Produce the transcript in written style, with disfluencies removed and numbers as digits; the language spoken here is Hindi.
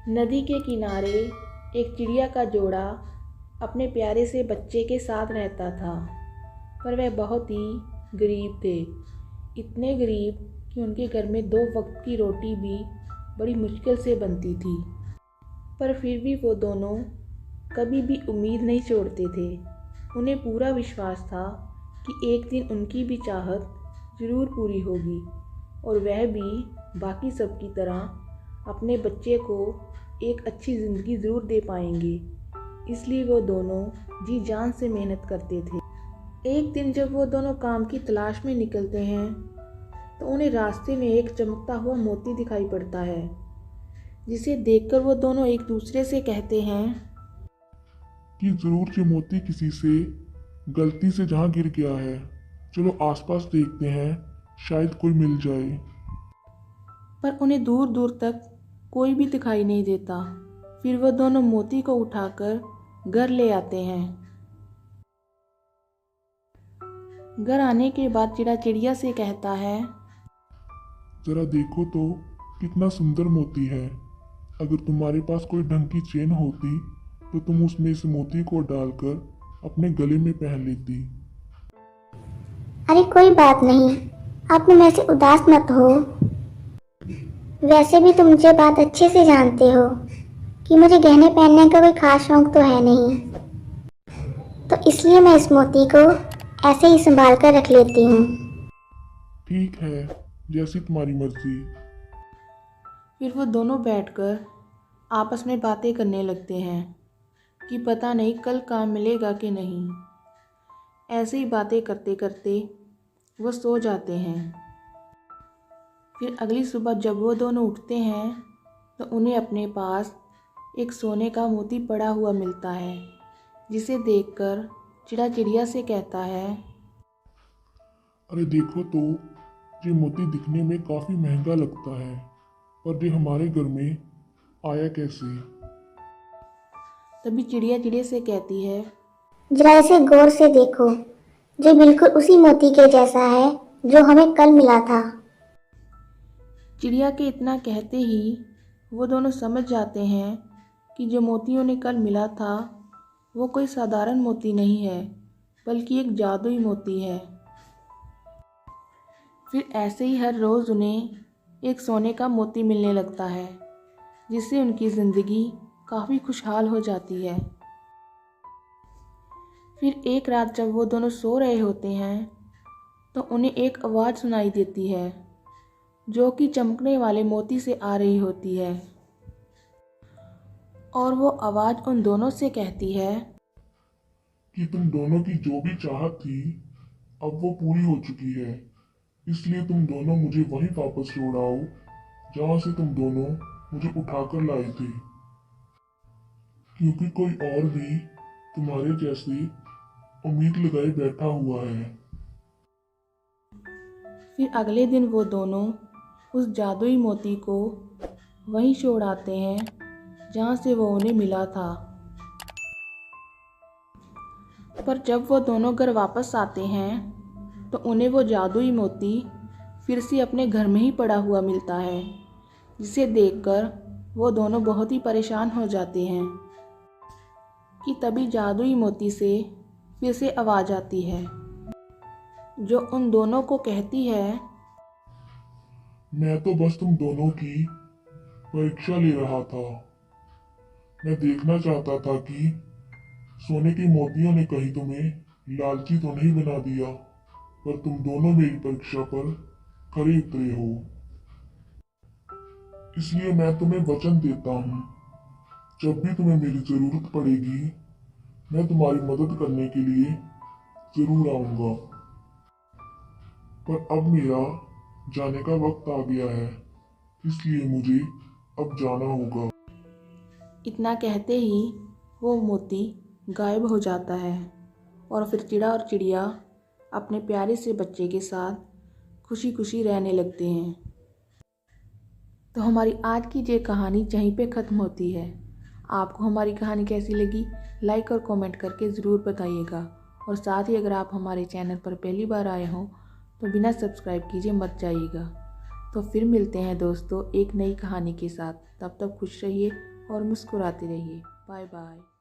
नदी के किनारे एक चिड़िया का जोड़ा अपने प्यारे से बच्चे के साथ रहता था, पर वह बहुत ही गरीब थे। इतने गरीब कि उनके घर में 2 वक्त की रोटी भी बड़ी मुश्किल से बनती थी। पर फिर भी वो दोनों कभी भी उम्मीद नहीं छोड़ते थे। उन्हें पूरा विश्वास था कि एक दिन उनकी भी चाहत ज़रूर पूरी होगी और वह भी बाकी सब की तरह अपने बच्चे को एक अच्छी ज़िंदगी ज़रूर दे पाएंगे। इसलिए वो दोनों जी जान से मेहनत करते थे। एक दिन जब वो दोनों काम की तलाश में निकलते हैं तो उन्हें रास्ते में एक चमकता हुआ मोती दिखाई पड़ता है, जिसे देखकर वो दोनों एक दूसरे से कहते हैं कि जरूर ये मोती किसी से गलती से जहाँ गिर गया है। चलो आसपास देखते हैं, शायद कोई मिल जाए। पर उन्हें दूर दूर तक कोई भी दिखाई नहीं देता। फिर वो दोनों मोती को उठाकर घर ले आते हैं। घर आने के बाद चिड़ा चिड़िया से कहता है, जरा देखो तो कितना सुंदर मोती है। अगर तुम्हारे पास कोई ढंग की चेन होती तो तुम उसमें इस मोती को डालकर अपने गले में पहन लेती। अरे कोई बात नहीं, आप तुम ऐसे उदास मत हो। वैसे भी तुम मुझे बात अच्छे से जानते हो कि मुझे गहने पहनने का कोई खास शौक तो है नहीं, तो इसलिए मैं इस मोती को ऐसे ही संभाल कर रख लेती हूँ। ठीक है, जैसी तुम्हारी मर्जी। फिर वो दोनों बैठकर आपस में बातें करने लगते हैं कि पता नहीं कल काम मिलेगा कि नहीं। ऐसे ही बातें करते करते वो सो जाते हैं। फिर अगली सुबह जब वो दोनों उठते हैं तो उन्हें अपने पास एक सोने का मोती पड़ा हुआ मिलता है, जिसे देखकर चिड़ा चिड़िया से कहता है, अरे देखो तो, ये मोती दिखने में काफी महंगा लगता है, पर ये हमारे घर में आया कैसे? तभी चिड़िया चिड़िया से कहती है, जरा इसे गौर से देखो, जो बिल्कुल उसी मोती के जैसा है जो हमें कल मिला था। चिड़िया के इतना कहते ही वो दोनों समझ जाते हैं कि जो मोती उन्हें कल मिला था वो कोई साधारण मोती नहीं है, बल्कि एक जादुई मोती है। फिर ऐसे ही हर रोज़ उन्हें एक सोने का मोती मिलने लगता है, जिससे उनकी ज़िंदगी काफ़ी खुशहाल हो जाती है। फिर एक रात जब वो दोनों सो रहे होते हैं तो उन्हें एक आवाज़ सुनाई देती है, जो कि चमकने वाले मोती से आ रही होती है। और वो आवाज़ उन दोनों से कहती है कि तुम दोनों की जो भी चाहत थी अब वो पूरी हो चुकी है, इसलिए तुम दोनों मुझे वहीं वापस लौट आओ जहाँ से तुम दोनों मुझे उठाकर लाए थे, क्योंकि कोई और भी तुम्हारे जैसी उम्मीद लगाए बैठा हुआ है। फिर अगले दिन वो दोनों उस जादुई मोती को वहीं छोड़ आते हैं जहाँ से वो उन्हें मिला था। पर जब वो दोनों घर वापस आते हैं तो उन्हें वो जादुई मोती फिर से अपने घर में ही पड़ा हुआ मिलता है, जिसे देखकर वो दोनों बहुत ही परेशान हो जाते हैं। कि तभी जादुई मोती से फिर से आवाज़ आती है, जो उन दोनों को कहती है, मैं तो बस तुम दोनों की परीक्षा ले रहा था। मैं देखना चाहता था कि सोने के मोतियों ने कहीं तुम्हें लालची तो नहीं बना दिया, पर तुम दोनों मेरी परीक्षा पर खरे उतरे हो। इसलिए मैं तुम्हें वचन देता हूँ, जब भी तुम्हें मेरी जरूरत पड़ेगी मैं तुम्हारी मदद करने के लिए जरूर आऊँगा। पर अब मेरा जाने का वक्त आ गया है, इसलिए मुझे अब जाना होगा। इतना कहते ही वो मोती गायब हो जाता है और फिर चिड़ा और चिड़िया अपने प्यारे से बच्चे के साथ खुशी खुशी रहने लगते हैं। तो हमारी आज की ये कहानी यहीं पे ख़त्म होती है। आपको हमारी कहानी कैसी लगी लाइक और कमेंट करके ज़रूर बताइएगा, और साथ ही अगर आप हमारे चैनल पर पहली बार आए हों तो बिना सब्सक्राइब कीजिए मत जाइएगा। तो फिर मिलते हैं दोस्तों एक नई कहानी के साथ। तब तक खुश रहिए, और मुस्कुराते रहिए। Bye bye.